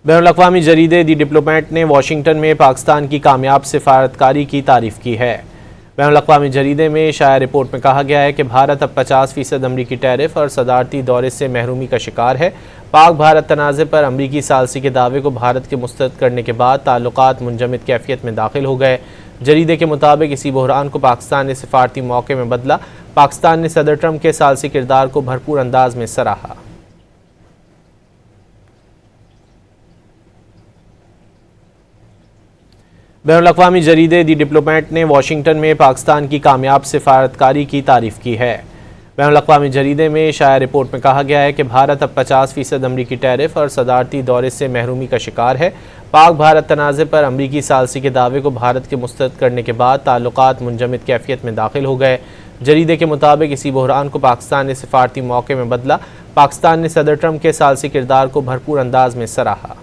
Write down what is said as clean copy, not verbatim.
बैनुल-अक़वामी जरीदे दी diplomat ने Washington में पाकिस्तान की कामयाब सिफारतकारी की तारीफ़ की है। बैनुल-अक़वामी जरीदे में शाया रिपोर्ट में कहा गया है कि भारत अब 50% अमरीकी टैरिफ और सदारती दौरे से महरूमी का शिकार है। पाक भारत तनाज़े पर अमरीकी सालसी के दावे को भारत के मुस्तरद करने के बाद ताल्लुकात मुंजमद कैफियत में दाखिल हो गए। जरीदे के मुताबिक इसी बहरान को पाकिस्तान ने सिफारती मौके में बदला। पाकिस्तान ने सदर ट्रंप के सालसी किरदार को भरपूर अंदाज में सराहा। बैनुल-अक़वामी जरीदे दी डिप्लोमेट ने वाशिंगटन में पाकिस्तान की कामयाब सिफारतकारी की तारीफ़ की है। बैनुल-अक़वामी जरीदे में शाया रिपोर्ट में कहा गया है कि भारत अब 50% अमरीकी टैरिफ और सदारती दौरे से महरूमी का शिकार है। पाक भारत तनाज़े पर अमरीकी सालसी के दावे को भारत के मुस्तरद करने के बाद ताल्लुकात मुंजमद कैफियत में दाखिल हो गए। जरीदे के मुताबिक इसी बहरान को पाकिस्तान ने सिफारती मौके में बदला। पाकिस्तान ने सदर ट्रंप के सालसी किरदार को भरपूर अंदाज में सराहा।